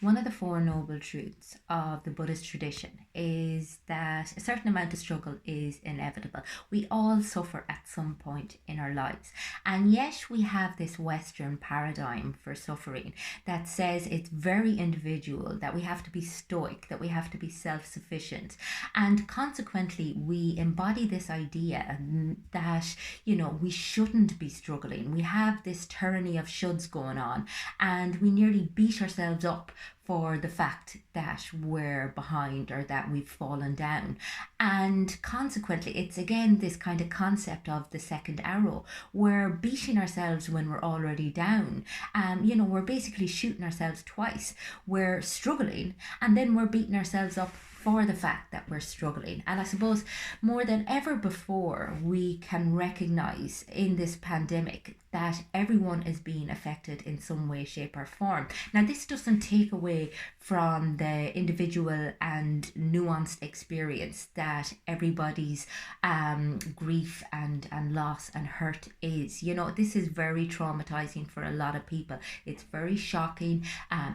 One of the Four Noble Truths of the Buddhist tradition is that a certain amount of struggle is inevitable. We all suffer at some point in our lives. And yet we have this Western paradigm for suffering that says it's very individual, that we have to be stoic, that we have to be self sufficient. And consequently, we embody this idea that, we shouldn't be struggling. We have this tyranny of shoulds going on, and we nearly beat ourselves up for the fact that we're behind or that we've fallen down. And consequently, it's again this kind of concept of the second arrow. We're beating ourselves when we're already down. We're basically shooting ourselves twice. We're struggling and then we're beating ourselves up for the fact that we're struggling. And I suppose more than ever before, we can recognize in this pandemic that everyone is being affected in some way, shape, or form. Now, this doesn't take away from the individual and nuanced experience that everybody's grief and loss and hurt is. This is very traumatizing for a lot of people. It's very shocking,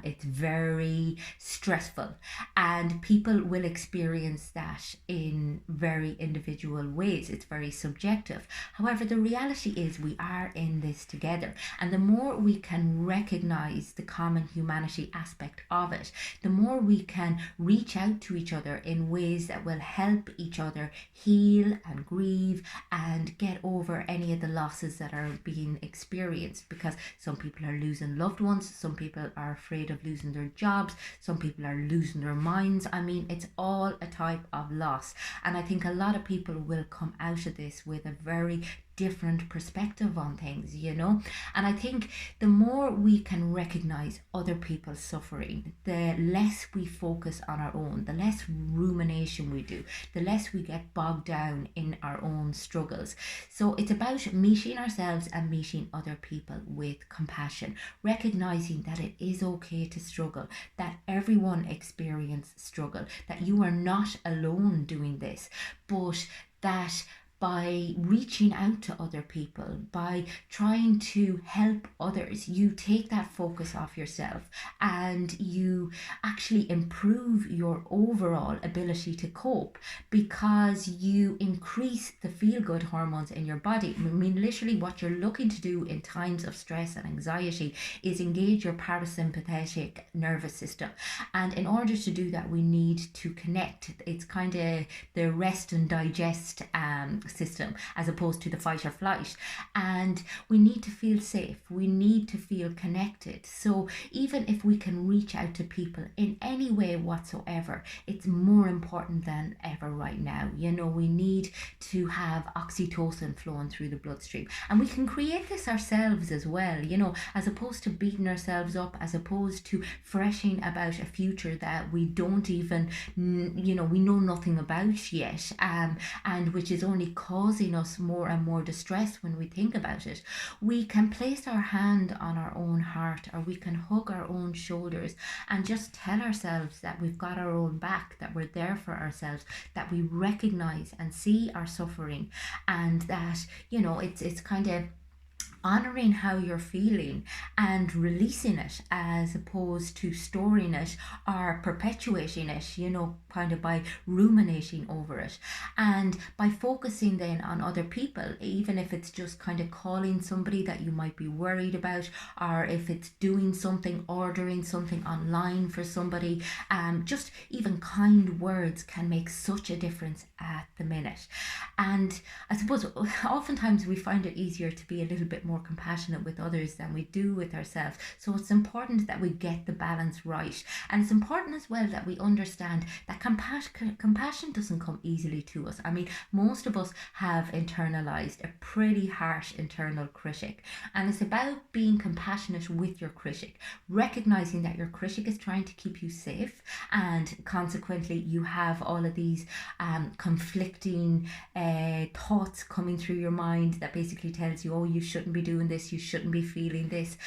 it's very stressful, and people will experience that in very individual ways. It's very subjective. However, the reality is we are in this together, and the more we can recognize the common humanity aspect of it, the more we can reach out to each other in ways that will help each other heal and grieve and get over any of the losses that are being experienced, because some people are losing loved ones, some people are afraid of losing their jobs, some people are losing their minds. I mean, it's all a type of loss, and I think a lot of people will come out of this with a very different perspective on things, and I think the more we can recognize other people's suffering, the less we focus on our own, the less rumination we do, the less we get bogged down in our own struggles. So it's about meeting ourselves and meeting other people with compassion, recognizing that it is okay to struggle, that everyone experiences struggle, that you are not alone doing this, but that by reaching out to other people, by trying to help others, you take that focus off yourself and you actually improve your overall ability to cope, because you increase the feel good hormones in your body. I mean, literally, what you're looking to do in times of stress and anxiety is engage your parasympathetic nervous system. And in order to do that, we need to connect. It's kind of the rest and digest system as opposed to the fight or flight, and we need to feel safe, we need to feel connected. So even if we can reach out to people in any way whatsoever, it's more important than ever right now. We need to have oxytocin flowing through the bloodstream, and we can create this ourselves as well, as opposed to beating ourselves up, as opposed to fretting about a future that we don't even we know nothing about yet, and which is only causing us more and more distress when we think about it. We can place our hand on our own heart, or we can hug our own shoulders and just tell ourselves that we've got our own back, that we're there for ourselves, that we recognize and see our suffering, and that it's kind of honoring how you're feeling and releasing it, as opposed to storing it or perpetuating it, kind of by ruminating over it. And by focusing then on other people, even if it's just kind of calling somebody that you might be worried about, or if it's doing something, ordering something online for somebody, just even kind words can make such a difference at the minute. And I suppose oftentimes we find it easier to be a little bit more compassionate with others than we do with ourselves. So it's important that we get the balance right. And it's important as well that we understand that compassion doesn't come easily to us. I mean, most of us have internalized a pretty harsh internal critic. And it's about being compassionate with your critic, recognizing that your critic is trying to keep you safe, and consequently you have all of these conflicting thoughts coming through your mind that basically tells you, oh, you shouldn't be doing this, you shouldn't be feeling this.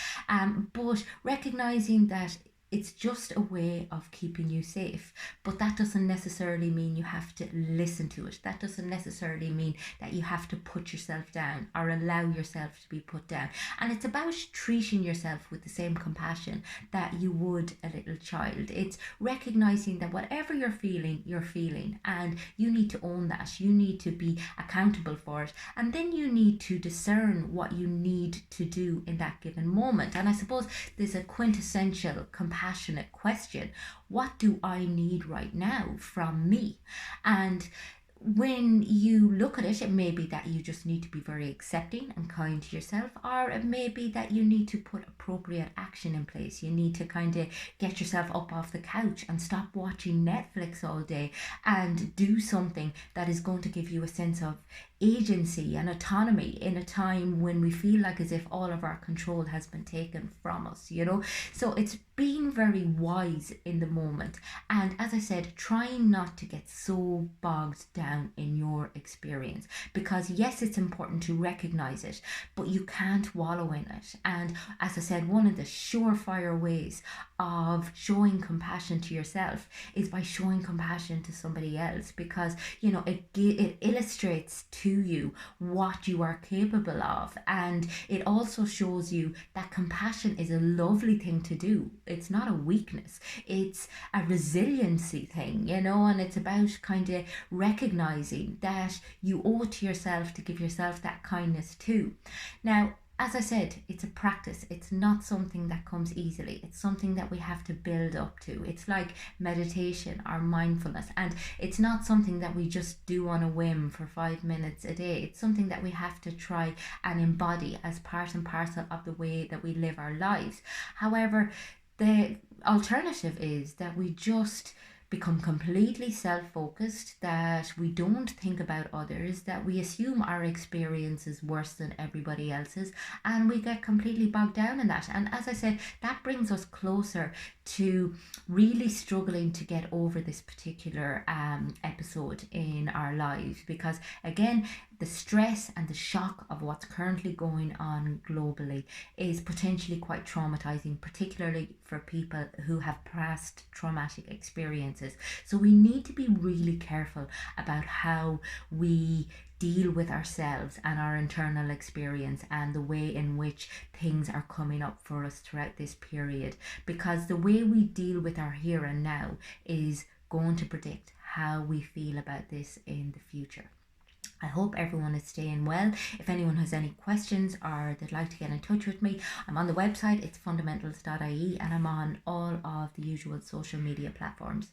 But recognizing that it's just a way of keeping you safe. But that doesn't necessarily mean you have to listen to it. That doesn't necessarily mean that you have to put yourself down or allow yourself to be put down. And it's about treating yourself with the same compassion that you would a little child. It's recognizing that whatever you're feeling, and you need to own that. You need to be accountable for it. And then you need to discern what you need to do in that given moment. And I suppose there's a quintessential compassionate question: what do I need right now from me? And when you look at it, it may be that you just need to be very accepting and kind to yourself, or it may be that you need to put appropriate action in place. You need to kind of get yourself up off the couch and stop watching Netflix all day and do something that is going to give you a sense of agency and autonomy in a time when we feel like as if all of our control has been taken from us, you know. So it's being very wise in the moment, and as I said, trying not to get so bogged down in your experience, because yes, it's important to recognize it, but you can't wallow in it. And as I said, one of the surefire ways of showing compassion to yourself is by showing compassion to somebody else, because you know it illustrates to you what you are capable of, and it also shows you that compassion is a lovely thing to do. It's not a weakness, it's a resiliency thing, you know. And it's about kind of recognizing that you owe it to yourself to give yourself that kindness too. Now, as I said, it's a practice. It's not something that comes easily. It's something that we have to build up to. It's like meditation or mindfulness. And it's not something that we just do on a whim for 5 minutes a day. It's something that we have to try and embody as part and parcel of the way that we live our lives. However, the alternative is that we just become completely self-focused, that we don't think about others, that we assume our experience is worse than everybody else's, and we get completely bogged down in that. And as I said, that brings us closer to really struggling to get over this particular episode in our lives, because again, the stress and the shock of what's currently going on globally is potentially quite traumatizing, particularly for people who have past traumatic experiences. So we need to be really careful about how we deal with ourselves and our internal experience and the way in which things are coming up for us throughout this period, because the way we deal with our here and now is going to predict how we feel about this in the future. I hope everyone is staying well. If anyone has any questions or they'd like to get in touch with me, I'm on the website, it's fundamentals.ie, and I'm on all of the usual social media platforms.